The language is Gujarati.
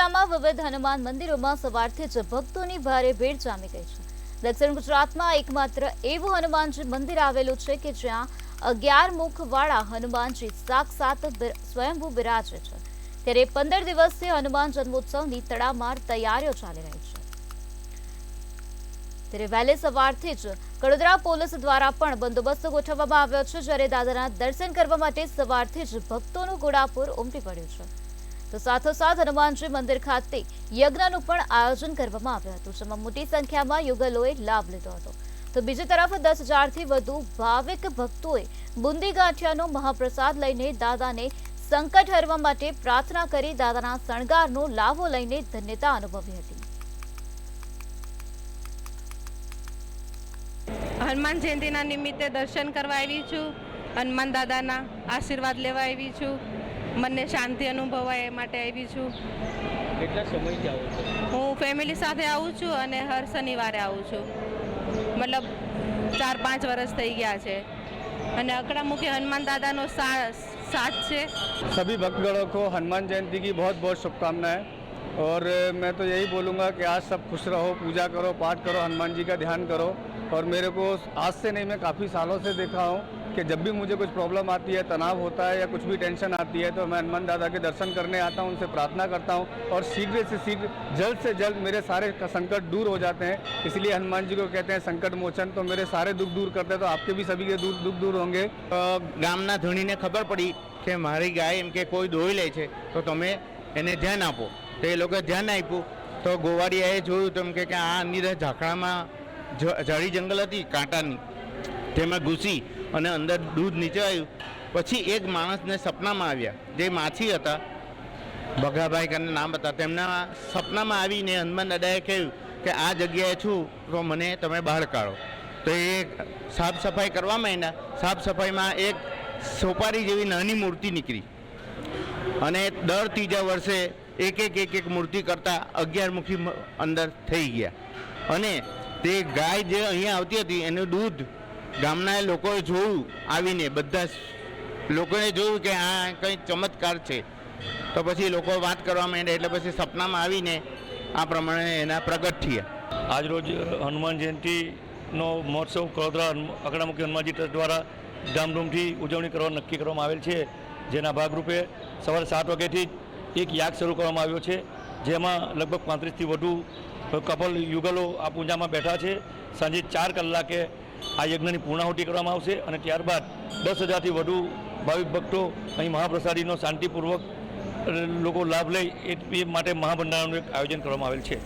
જિલ્લામાં વિવિધ હનુમાન મંદિરોમાં સવારથી જ ભક્તોની ભારે ભીડ જામી ગઈ છે। દક્ષિણ ગુજરાતમાં એકમાત્ર એવું હનુમાનજી મંદિર આવેલું છે કે જ્યાં 11 મુખવાળા હનુમાનજી સાક્ષાત સ્વયંભૂ બિરાજે છે। ત્યારે 15 દિવસથી હનુમાન જન્મોત્સવની તડામાર તૈયારીઓ ચાલી રહી છે। ત્યારે વહેલી સવારથી જ કડોદરા પોલીસ દ્વારા પણ બંદોબસ્ત ગોઠવવામાં આવ્યો છે, જ્યારે દાદાના દર્શન કરવા માટે સવારથી જ ભક્તોનું ઘોડાપુર ઉમટી પડ્યું છે। તો સાથોસાથ હનુમાનજી મંદિર ખાતે યજ્ઞનું પણ આયોજન કરવામાં આવ્યું હતું, જેમાં મોટી સંખ્યામાં યુગલોએ લાભ લીધો હતો। તો બીજી તરફ 10,000થી વધુ ભાવિક ભક્તોએ બુંદી ગાંઠિયાનો મહાપ્રસાદ લઈને દાદાને સંકટ હરવા માટે પ્રાર્થના કરી દાદાના શણગારનો લાભો લઈને ધન્યતા અનુભવી હતી। હનુમાન જયંતિના નિમિત્તે દર્શન કરવા આવી છું। હનુમાન દાદાના આશીર્વાદ લેવા આવી છું। મને શાંતિ અનુભવાય એ માટે આવી છું। કેટલા સમયથી આવો છો? હું ફેમિલી સાથે આવું છું અને હર શનિવારે આવું છું। મતલબ 4-5 વર્ષ થઈ ગયા છે અને અકड़ामुखी हनुमान दादा नो साथ છે। सभी भक्तगणों को हनुमान जयंती की बहुत बहुत शुभकामनाएं। और मैं तो यही बोलूँगा कि आज सब खुश रहो, पूजा करो, पाठ करो, हनुमान जी का ध्यान करो। और मेरे को आज से नहीं, मैं काफ़ी सालों से देखा हूँ कि जब भी मुझे कुछ प्रॉब्लम आती है, तनाव होता है या कुछ भी टेंशन आती है, तो मैं हनुमान दादा के दर्शन करने आता हूँ, उनसे प्रार्थना करता हूँ और शीघ्र से शीघ्र जल्द से जल्द मेरे सारे संकट दूर हो जाते हैं। इसलिए हनुमान जी को कहते हैं संकट मोचन। तो मेरे सारे दुख दूर करते हैं, तो आपके भी सभी के दुख दूर होंगे। ગામના ધણીને ખબર પડી કે મારી ગાય એમ કે કોઈ દોઈ લે છે, તો તમે એને ધ્યાન આપો। તો એ લોકોએ ધ્યાન આપ્યું, તો ગોવાળિયાએ જોયું તો એમ કે આ અંદર ઝાકડામાં જાડી જંગલ હતી કાંટાની, તેમાં ઘૂસી અને અંદર દૂધ નીચે આવ્યું। પછી એક માણસને સપનામાં આવ્યા, જે માછી હતા, ભગાભાઈ કરીને નામ હતા, તેમના સપનામાં આવીને હનુમાન દાદાએ કહ્યું કે આ જગ્યાએ છું તો મને તમે બહાર કાઢો। તો એ સાફ સફાઈ કરવા માંડ્યા। સાફ સફાઈમાં એક સોપારી જેવી નાની મૂર્તિ નીકળી અને દર ત્રીજા વર્ષે એક મૂર્તિ કરતાં 11 મુખી અંદર થઈ ગયા। અને તે ગાય જે અહીંયા આવતી હતી એનું દૂધ ગામના લોકોએ જોયું, આવીને બધા લોકોએ જોયું કે આ કંઈ ચમત્કાર છે। તો પછી લોકો વાત કરવા માંડ્યા, એટલે પછી સપનામાં આવીને આ પ્રમાણે એના પ્રગટ થયા। આજરોજ હનુમાન જયંતિનો મહોત્સવ કડોદરા અકड़ामुखी હનુમાનજી ટ્રસ્ટ દ્વારા ધામધૂમથી ઉજવણી કરવા નક્કી કરવામાં આવેલ છે। જેના ભાગરૂપે સવારે 7 વાગ્યાથી જ એક યાગ શરૂ કરવામાં આવ્યો છે, જેમાં લગભગ 35થી વધુ કપલ યુગલો આ પૂજામાં બેઠા છે। સાંજે 4 કલાકે આ યજ્ઞની પૂર્ણાહુતિ કરવામાં આવશે અને ત્યારબાદ 10,000થી વધુ ભાવિક ભક્તો અહીં મહાપ્રસાદીનો શાંતિપૂર્વક લોકો લાભ લે એ માટે મહાભંડારનું એક આયોજન કરવામાં આવેલ છે।